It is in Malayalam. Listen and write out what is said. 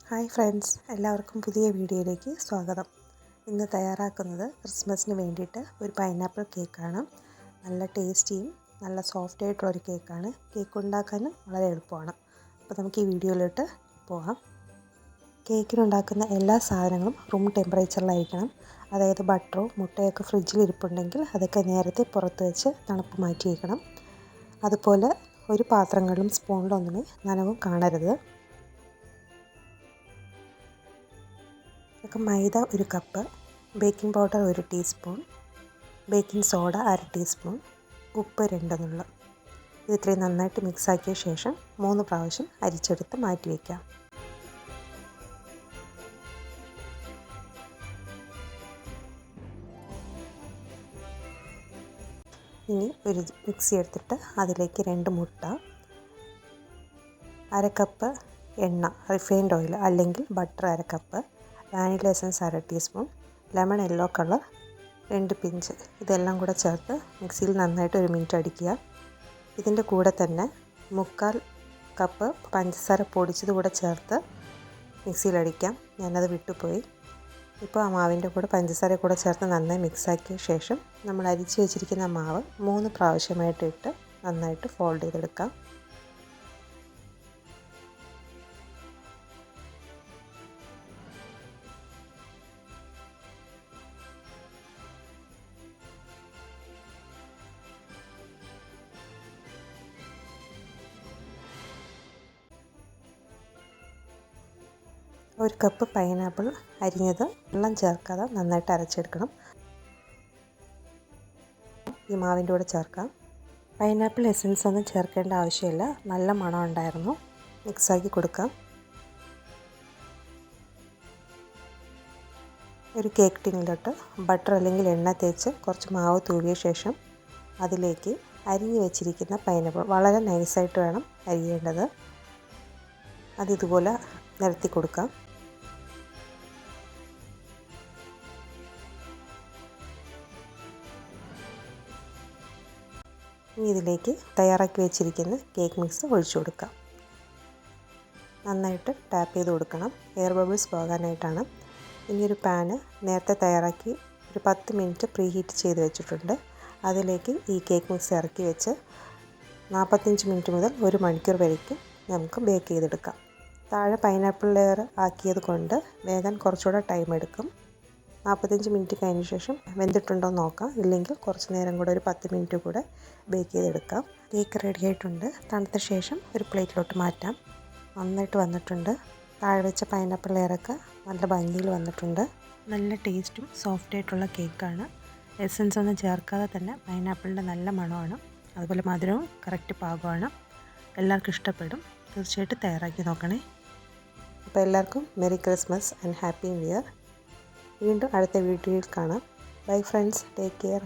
ഹായ് ഫ്രണ്ട്സ്, എല്ലാവർക്കും പുതിയ വീഡിയോയിലേക്ക് സ്വാഗതം. ഇന്ന് തയ്യാറാക്കുന്നത് ക്രിസ്മസിന് വേണ്ടിയിട്ട് ഒരു പൈനാപ്പിൾ കേക്കാണ്. നല്ല ടേസ്റ്റിയും നല്ല സോഫ്റ്റ് ആയിട്ടുള്ളൊരു കേക്കാണ്. കേക്ക് ഉണ്ടാക്കാനും വളരെ എളുപ്പമാണ്. അപ്പോൾ നമുക്ക് ഈ വീഡിയോയിലോട്ട് പോകാം. കേക്കിനുണ്ടാക്കുന്ന എല്ലാ സാധനങ്ങളും റൂം ടെമ്പറേച്ചറിലായിരിക്കണം. അതായത് ബട്ടറോ മുട്ടയൊക്കെ ഫ്രിഡ്ജിൽ ഇരിപ്പുണ്ടെങ്കിൽ അതൊക്കെ നേരത്തെ പുറത്ത് വെച്ച് തണുപ്പ് മാറ്റി വയ്ക്കണം. അതുപോലെ ഒരു പാത്രങ്ങളിലും സ്പൂണിലൊന്നുമേ നനവും കാണരുത്. മൈദ 1 cup, baking powder 1 teaspoon, baking soda 1/2 teaspoon, ഉപ്പ് 2 നുള്ള. ഇത് ഇത്രയും നന്നായിട്ട് മിക്സാക്കിയ ശേഷം 3 പ്രാവശ്യം അരിച്ചെടുത്ത് മാറ്റി വയ്ക്കാം. ഇനി ഒരു മിക്സി എടുത്തിട്ട് അതിലേക്ക് 2 മുട്ട, 1/2 കപ്പ് എണ്ണ റിഫൈൻഡ് ഓയിൽ അല്ലെങ്കിൽ butter 1/2 cup, vanilla essence 1/2 teaspoon, lemon yellow colour 2 pinch, ഇതെല്ലാം കൂടെ ചേർത്ത് മിക്സിയിൽ നന്നായിട്ട് 1 മിനിറ്റ് അടിക്കുക. ഇതിൻ്റെ കൂടെ തന്നെ 1/4 കപ്പ് പഞ്ചസാര പൊടിച്ചത് കൂടെ ചേർത്ത് മിക്സിയിൽ അടിക്കാം. ഞാനത് വിട്ടുപോയി. ഇപ്പോൾ ആ മാവിൻ്റെ കൂടെ പഞ്ചസാര കൂടെ ചേർത്ത് നന്നായി മിക്സാക്കിയ ശേഷം നമ്മൾ അരിച്ച് വെച്ചിരിക്കുന്ന മാവ് 3 പ്രാവശ്യമായിട്ട് ഇട്ട് നന്നായിട്ട് ഫോൾഡ് ചെയ്തെടുക്കാം. ഒരു കപ്പ് പൈനാപ്പിൾ അരിഞ്ഞത് വെള്ളം ചേർക്കാതെ നന്നായിട്ട് അരച്ചെടുക്കണം. ഈ മാവിൻ്റെ കൂടെ ചേർക്കാം. പൈനാപ്പിൾ എസൻസ് ഒന്നും ചേർക്കേണ്ട ആവശ്യമില്ല, നല്ല മണം ഉണ്ടായിരുന്നു. മിക്സാക്കി കൊടുക്കാം. ഒരു കേക്ക് ടിന്നിലോട്ട് ബട്ടർ അല്ലെങ്കിൽ എണ്ണ തേച്ച് കുറച്ച് മാവ് തൂവിയ ശേഷം അതിലേക്ക് അരിഞ്ഞ് വെച്ചിരിക്കുന്ന പൈനാപ്പിൾ വളരെ നൈസായിട്ട് വേണം അരിയേണ്ടത്. അതിതുപോലെ നിരത്തി കൊടുക്കാം. ഇനി ഇതിലേക്ക് തയ്യാറാക്കി വെച്ചിരിക്കുന്ന കേക്ക് മിക്സ് ഒഴിച്ചു കൊടുക്കാം. നന്നായിട്ട് ടാപ്പ് ചെയ്ത് കൊടുക്കണം, എയർ ബബിൾസ് പോകാനായിട്ടാണ്. ഇനിയൊരു പാന് നേരത്തെ തയ്യാറാക്കി ഒരു 10 മിനിറ്റ് പ്രീ ഹീറ്റ് ചെയ്ത് വെച്ചിട്ടുണ്ട്. അതിലേക്ക് ഈ കേക്ക് മിക്സ് ഇറക്കി വെച്ച് 45 മിനിറ്റ് മുതൽ 1 മണിക്കൂർ വരേക്കും നമുക്ക് ബേക്ക് ചെയ്തെടുക്കാം. താഴെ പൈനാപ്പിൾ ലെയർ ആക്കിയത് കൊണ്ട് വേഗം കുറച്ചുകൂടെ ടൈം എടുക്കും. 45 മിനിറ്റ് കഴിഞ്ഞ ശേഷം വെന്തിട്ടുണ്ടോ എന്ന് നോക്കാം. ഇല്ലെങ്കിൽ കുറച്ച് നേരം കൂടെ ഒരു 10 മിനിറ്റ് കൂടെ ബേക്ക് ചെയ്തെടുക്കാം. കേക്ക് റെഡി ആയിട്ടുണ്ട്. തണുത്ത ശേഷം ഒരു പ്ലേറ്റിലോട്ട് മാറ്റാം. നന്നായിട്ട് വന്നിട്ടുണ്ട്. താഴെ വെച്ച പൈനാപ്പിൾ ലെയറൊക്കെ നല്ല ഭംഗിയിൽ വന്നിട്ടുണ്ട്. നല്ല ടേസ്റ്റും സോഫ്റ്റ് ആയിട്ടുള്ള കേക്കാണ്. എസൻസ് ഒന്നും ചേർക്കാതെ തന്നെ പൈനാപ്പിളിൻ്റെ നല്ല മണമാണ്. അതുപോലെ മധുരവും കറക്റ്റ് പാകമാണ്. എല്ലാവർക്കും ഇഷ്ടപ്പെടും. തീർച്ചയായിട്ടും തയ്യാറാക്കി നോക്കണേ. അപ്പോൾ എല്ലാവർക്കും merry Christmas and happy new year. വീണ്ടും അടുത്ത വീഡിയോയിൽ കാണാം. Bye friends, take care.